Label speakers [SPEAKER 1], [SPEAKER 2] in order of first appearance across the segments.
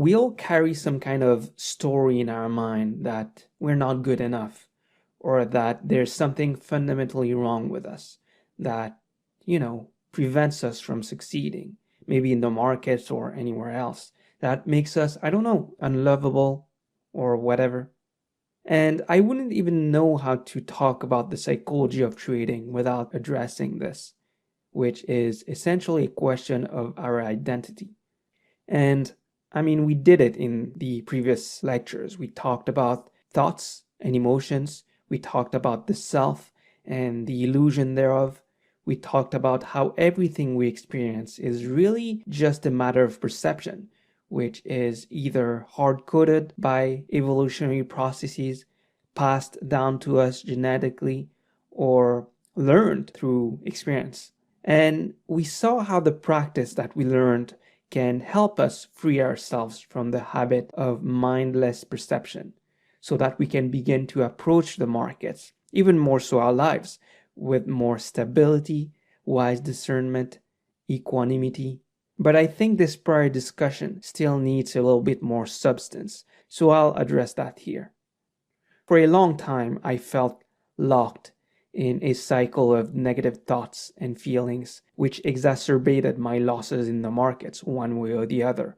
[SPEAKER 1] We all carry some kind of story in our mind that we're not good enough, or that there's something fundamentally wrong with us that, prevents us from succeeding, maybe in the markets or anywhere else, that makes us, I don't know, unlovable or whatever. And I wouldn't even know how to talk about the psychology of trading without addressing this, which is essentially a question of our identity. And we did it in the previous lectures. We talked about thoughts and emotions. We talked about the self and the illusion thereof. We talked about how everything we experience is really just a matter of perception, which is either hard-coded by evolutionary processes, passed down to us genetically, or learned through experience. And we saw how the practice that we learned can help us free ourselves from the habit of mindless perception so that we can begin to approach the markets, even more so our lives, with more stability, wise discernment, equanimity. But I think this prior discussion still needs a little bit more substance, so I'll address that here. For a long time, I felt locked in a cycle of negative thoughts and feelings, which exacerbated my losses in the markets one way or the other.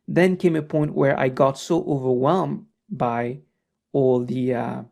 [SPEAKER 1] Then came a point where I got so overwhelmed by all the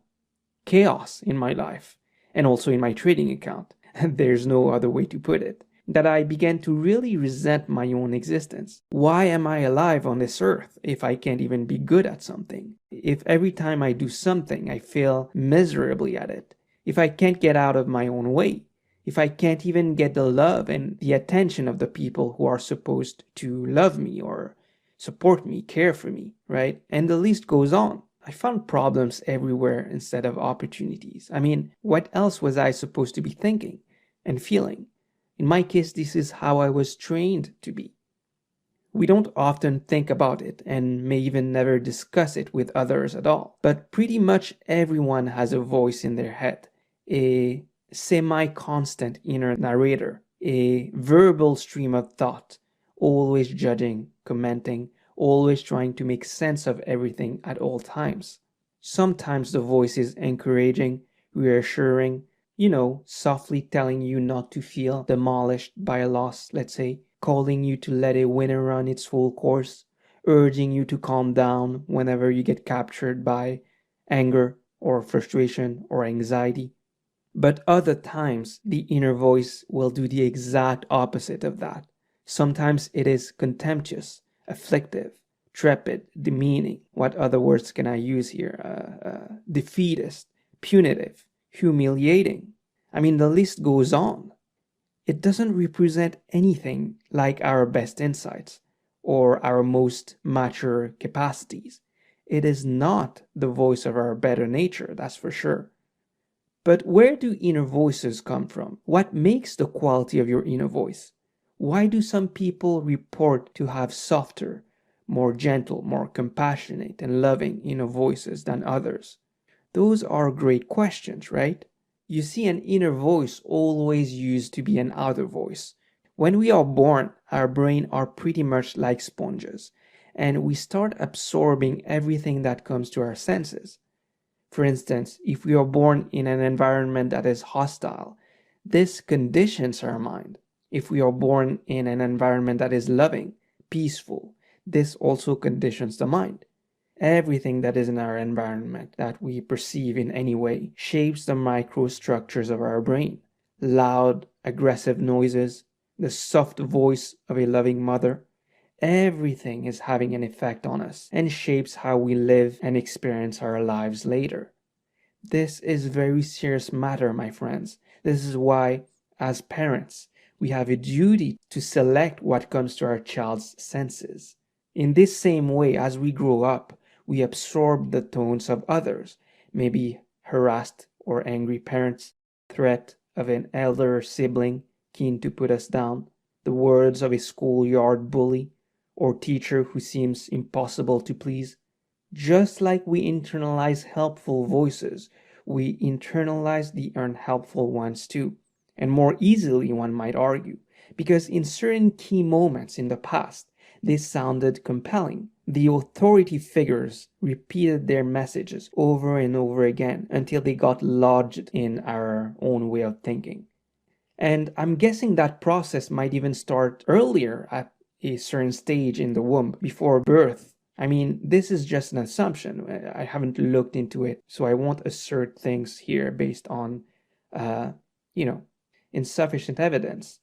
[SPEAKER 1] chaos in my life, and also in my trading account, and there's no other way to put it, that I began to really resent my own existence. Why am I alive on this earth if I can't even be good at something? If every time I do something I fail miserably at it? If I can't get out of my own way? If I can't even get the love and the attention of the people who are supposed to love me or support me, care for me, right? And the list goes on. I found problems everywhere instead of opportunities. What else was I supposed to be thinking and feeling? In my case, this is how I was trained to be. We don't often think about it and may even never discuss it with others at all. But pretty much everyone has a voice in their head, a semi-constant inner narrator, a verbal stream of thought, always judging, commenting, always trying to make sense of everything at all times. Sometimes the voice is encouraging, reassuring, softly telling you not to feel demolished by a loss, let's say, calling you to let a winner run its full course, urging you to calm down whenever you get captured by anger or frustration or anxiety. But other times, the inner voice will do the exact opposite of that. Sometimes it is contemptuous, afflictive, trepid, demeaning. What other words can I use here? Defeatist, punitive, humiliating. The list goes on. It doesn't represent anything like our best insights or our most mature capacities. It is not the voice of our better nature, that's for sure. But where do inner voices come from? What makes the quality of your inner voice? Why do some people report to have softer, more gentle, more compassionate and loving inner voices than others? Those are great questions, right? You see, an inner voice always used to be an outer voice. When we are born, our brain are pretty much like sponges, and we start absorbing everything that comes to our senses. For instance, if we are born in an environment that is hostile, this conditions our mind. If we are born in an environment that is loving, peaceful, this also conditions the mind. Everything that is in our environment that we perceive in any way shapes the microstructures of our brain. Loud, aggressive noises, the soft voice of a loving mother, everything is having an effect on us and shapes how we live and experience our lives later. This is a very serious matter, my friends. This is why, as parents, we have a duty to select what comes to our child's senses. In this same way, as we grow up, we absorb the tones of others, maybe harassed or angry parents, threat of an elder sibling keen to put us down, the words of a schoolyard bully, or teacher who seems impossible to please. Just like we internalize helpful voices, we internalize the unhelpful ones too, and more easily, one might argue, because in certain key moments in the past, They sounded compelling. The authority figures repeated their messages over and over again until they got lodged in our own way of thinking. And I'm guessing that process might even start earlier at a certain stage in the womb, before birth. I mean, this is just an assumption. I haven't looked into it, so I won't assert things here based on, insufficient evidence.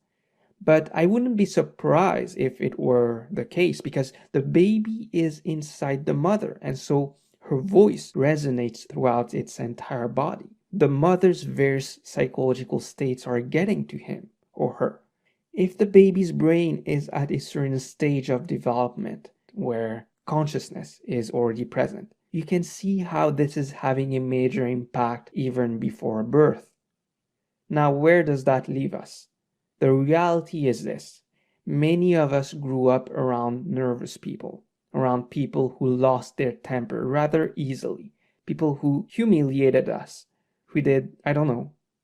[SPEAKER 1] But I wouldn't be surprised if it were the case, because the baby is inside the mother, and so her voice resonates throughout its entire body. The mother's various psychological states are getting to him or her. If the baby's brain is at a certain stage of development where consciousness is already present, you can see how this is having a major impact even before birth. Now, where does that leave us? The reality is this: many of us grew up around nervous people, around people who lost their temper rather easily, people who humiliated us, who did,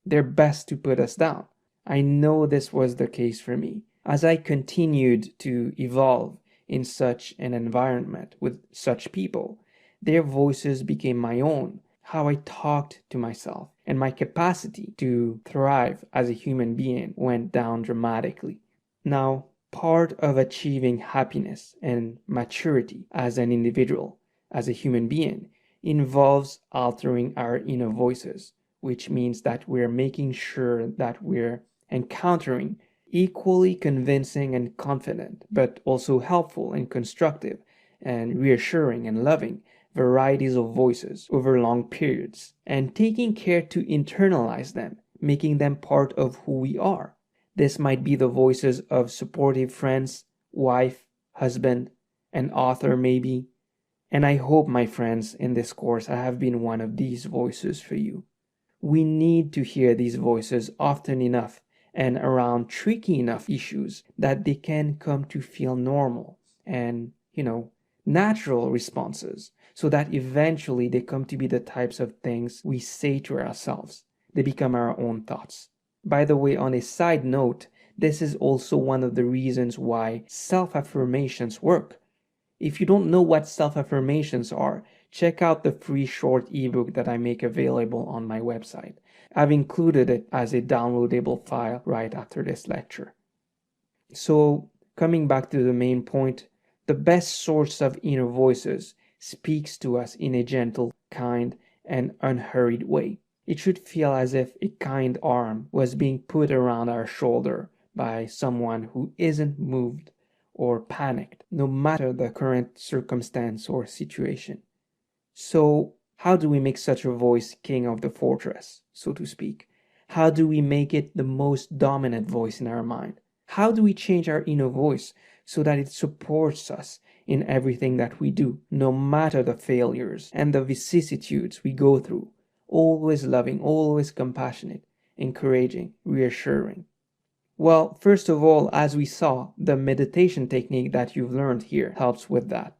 [SPEAKER 1] their best to put us down. I know this was the case for me. As I continued to evolve in such an environment with such people, their voices became my own. How I talked to myself and my capacity to thrive as a human being went down dramatically. Now, part of achieving happiness and maturity as an individual, as a human being, involves altering our inner voices, which means that we're making sure that we're encountering equally convincing and confident, but also helpful and constructive and reassuring and loving varieties of voices over long periods, and taking care to internalize them, making them part of who we are. This might be the voices of supportive friends, wife, husband, an author maybe. And I hope, my friends, in this course I have been one of these voices for you. We need to hear these voices often enough and around tricky enough issues that they can come to feel normal and, natural responses, so that eventually they come to be the types of things we say to ourselves. They become our own thoughts. By the way, on a side note, this is also one of the reasons why self-affirmations work. If you don't know what self-affirmations are, check out the free short ebook that I make available on my website. I've included it as a downloadable file right after this lecture. So, coming back to the main point, the best source of inner voices speaks to us in a gentle, kind, and unhurried way. It should feel as if a kind arm was being put around our shoulder by someone who isn't moved or panicked, no matter the current circumstance or situation. So, how do we make such a voice king of the fortress, so to speak? How do we make it the most dominant voice in our mind? How do we change our inner voice so that it supports us in everything that we do, no matter the failures and the vicissitudes we go through? Always loving, always compassionate, encouraging, reassuring. Well, first of all, as we saw, the meditation technique that you've learned here helps with that.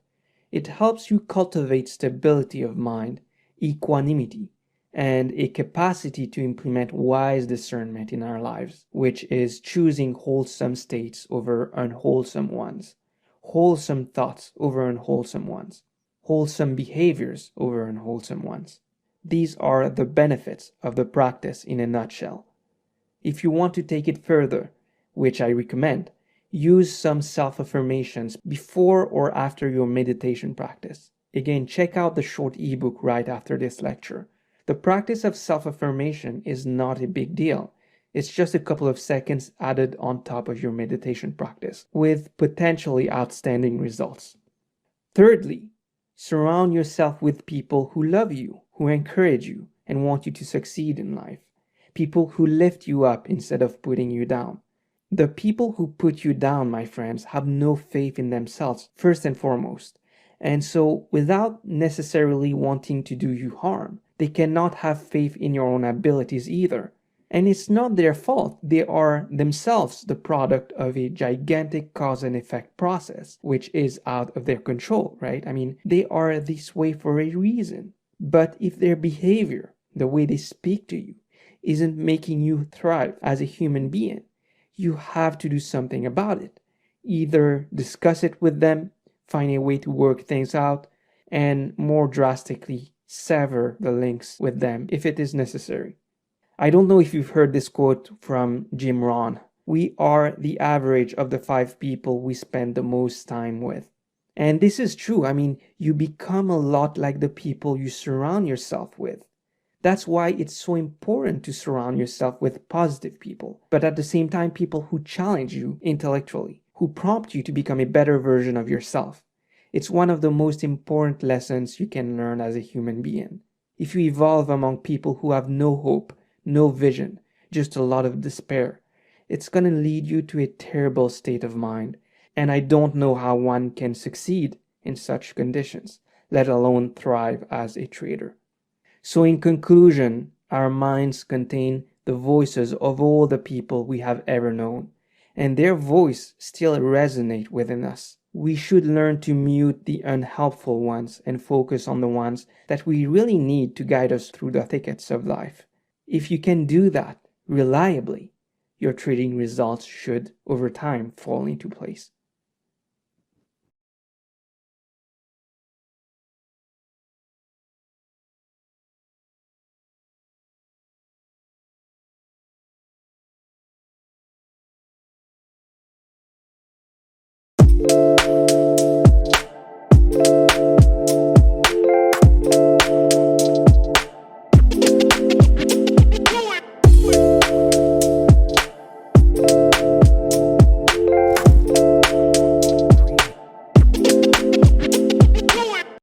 [SPEAKER 1] It helps you cultivate stability of mind, equanimity, and a capacity to implement wise discernment in our lives, which is choosing wholesome states over unwholesome ones, wholesome thoughts over unwholesome ones, wholesome behaviors over unwholesome ones. These are the benefits of the practice in a nutshell. If you want to take it further, which I recommend, use some self-affirmations before or after your meditation practice. Again, check out the short ebook right after this lecture. The practice of self-affirmation is not a big deal. It's just a couple of seconds added on top of your meditation practice, with potentially outstanding results. Thirdly, surround yourself with people who love you, who encourage you, and want you to succeed in life. People who lift you up instead of putting you down. The people who put you down, my friends, have no faith in themselves, first and foremost. And so, without necessarily wanting to do you harm, they cannot have faith in your own abilities either. And it's not their fault. They are themselves the product of a gigantic cause and effect process, which is out of their control, right? I mean, they are this way for a reason. But if their behavior, the way they speak to you, isn't making you thrive as a human being, you have to do something about it. Either discuss it with them, find a way to work things out, and more drastically sever the links with them if it is necessary. I don't know if you've heard this quote from Jim Rohn. We are the average of the 5 people we spend the most time with. And this is true. I mean, you become a lot like the people you surround yourself with. That's why it's so important to surround yourself with positive people, but at the same time, people who challenge you intellectually, who prompt you to become a better version of yourself. It's one of the most important lessons you can learn as a human being. If you evolve among people who have no hope, no vision, just a lot of despair, it's going to lead you to a terrible state of mind. And I don't know how one can succeed in such conditions, let alone thrive as a trader. So in conclusion, our minds contain the voices of all the people we have ever known, and their voice still resonates within us. We should learn to mute the unhelpful ones and focus on the ones that we really need to guide us through the thickets of life. If you can do that reliably, your trading results should, over time, fall into place.